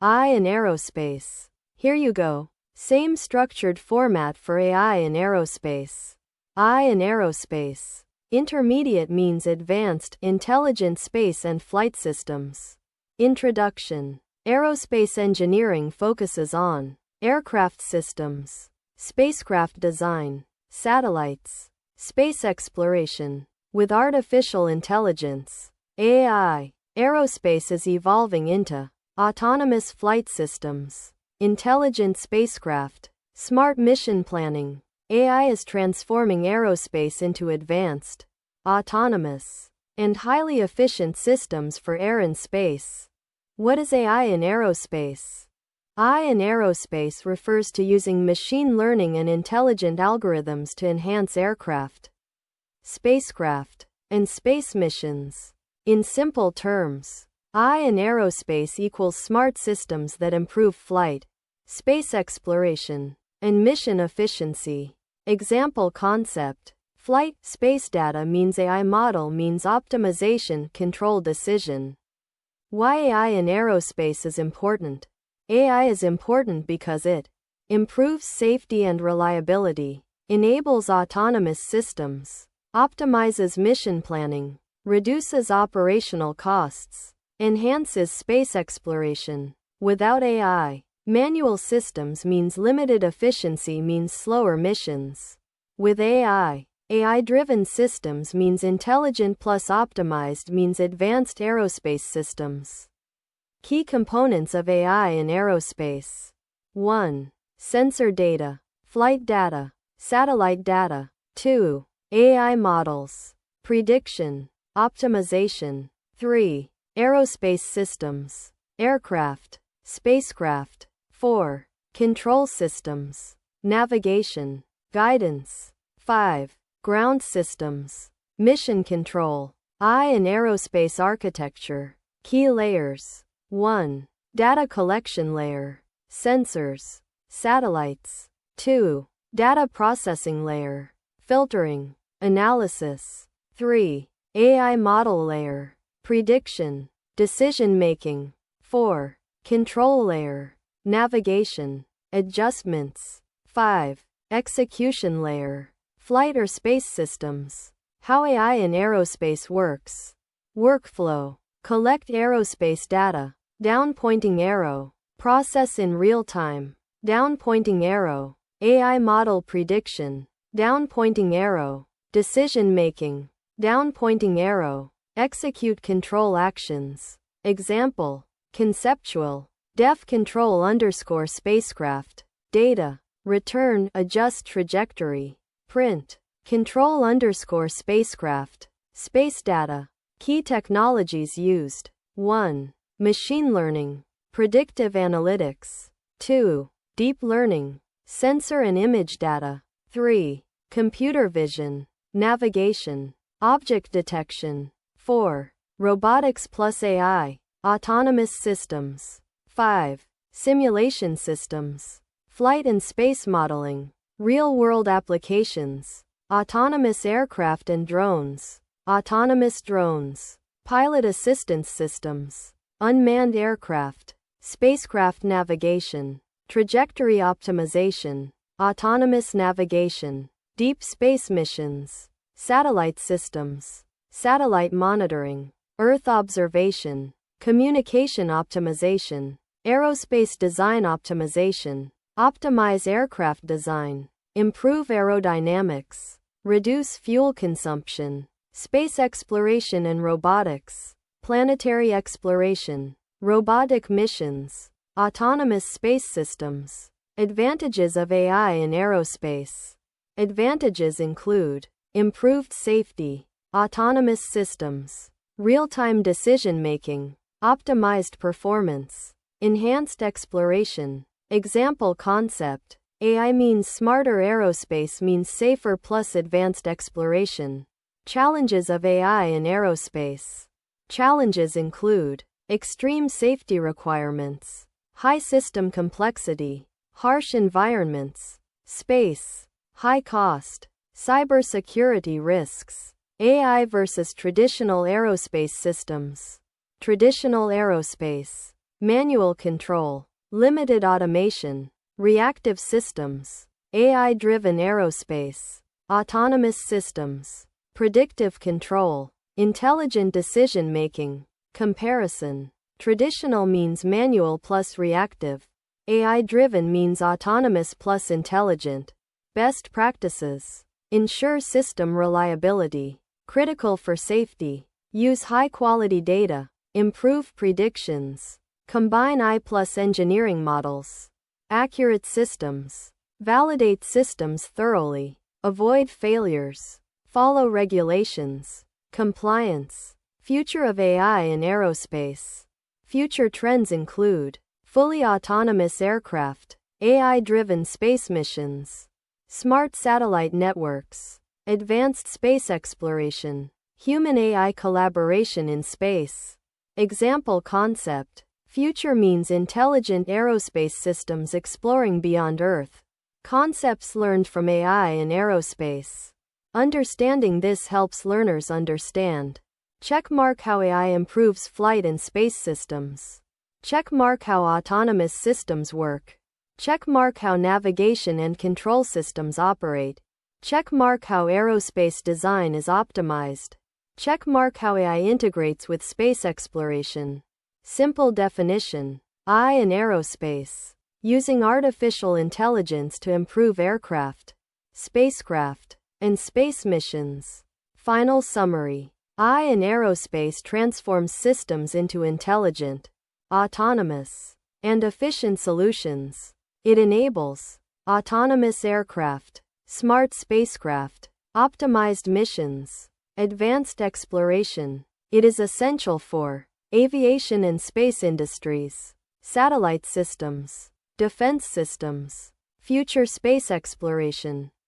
I in aerospace. Here you go. Same structured format for AI in aerospace. I in aerospace. Intermediate means advanced, intelligent space and flight systems. Introduction. Aerospace engineering focuses on aircraft systems, spacecraft design, satellites, space exploration. With artificial intelligence, AI, aerospace is evolving into autonomous flight systems, intelligent spacecraft, smart mission planning. AI is transforming aerospace into advanced, autonomous, and highly efficient systems for air and space. What is AI in aerospace? AI in aerospace refers to using machine learning and intelligent algorithms to enhance aircraft, spacecraft, and space missions. In simple terms, AI in aerospace equals smart systems that improve flight, space exploration, and mission efficiency. Example concept. Flight, space data means AI model means optimization, control decision. Why AI in aerospace is important? AI is important because it improves safety and reliability, enables autonomous systems, optimizes mission planning, reduces operational costs, enhances space exploration. Without AI, manual systems means limited efficiency means slower missions. With AI, AI-driven systems means intelligent plus optimized means advanced aerospace systems. Key components of AI in aerospace. 1. Sensor data, flight data, satellite data. 2. AI models, prediction, optimization. 3. Aerospace systems, aircraft, spacecraft. 4. Control systems, navigation, guidance. 5. Ground systems, mission control. AI in aerospace architecture. Key layers. 1. Data collection layer, sensors, satellites. 2. Data processing layer, filtering, analysis. 3. AI model layer, prediction, decision making. 4. Control layer, navigation, adjustments. 5. Execution layer, flight or space systems. How AI in aerospace works. Workflow. Collect aerospace data. Down pointing arrow. Process in real time. Down pointing arrow. AI model prediction. Down pointing arrow. Decision making. Down pointing arrow. Execute control actions. Example. Conceptual. Def control _ spacecraft. Data. Return. Adjust trajectory. Print. Control _ spacecraft. Space data. Key technologies used. 1. Machine learning, predictive analytics. 2. Deep learning, sensor and image data. 3. Computer vision, navigation, object detection. 4. Robotics plus AI, autonomous systems. 5. Simulation systems, flight and space modeling, real-world applications, autonomous aircraft and drones, autonomous drones, pilot assistance systems, unmanned aircraft, spacecraft navigation, trajectory optimization, autonomous navigation, deep space missions, satellite systems, satellite monitoring, Earth observation, communication optimization, aerospace design optimization, optimize aircraft design, improve aerodynamics, reduce fuel consumption, space exploration and robotics, planetary exploration, robotic missions, autonomous space systems. Advantages of AI in aerospace. Advantages include improved safety, autonomous systems, real-time decision-making, optimized performance, enhanced exploration. Example concept. AI means smarter, aerospace means safer plus advanced exploration. Challenges of AI in aerospace. Challenges include extreme safety requirements, high system complexity, harsh environments, space, high cost, cybersecurity risks. AI versus traditional aerospace systems. Traditional aerospace manual control, limited automation, reactive systems, AI-driven aerospace, autonomous systems, predictive control, intelligent decision-making. Comparison. Traditional means manual plus reactive. AI-driven means autonomous plus intelligent. Best practices. Ensure system reliability. Critical for safety. Use high-quality data. Improve predictions. Combine AI plus engineering models. Accurate systems. Validate systems thoroughly. Avoid failures. Follow regulations. Compliance. Future of AI in aerospace. Future trends include fully autonomous aircraft, AI-driven space missions, smart satellite networks, advanced space exploration, human-AI collaboration in space. Example concept. Future means intelligent aerospace systems exploring beyond Earth. Concepts learned from AI in aerospace. Understanding this helps learners understand. Checkmark how AI improves flight and space systems. Checkmark how autonomous systems work. Checkmark how navigation and control systems operate. Checkmark how aerospace design is optimized. Checkmark how AI integrates with space exploration. Simple definition. AI in aerospace. Using artificial intelligence to improve aircraft, spacecraft, and space missions. Final summary. AI in aerospace transforms systems into intelligent, autonomous, and efficient solutions. It enables autonomous aircraft, smart spacecraft, optimized missions, advanced exploration. It is essential for aviation and space industries, satellite systems, defense systems, future space exploration.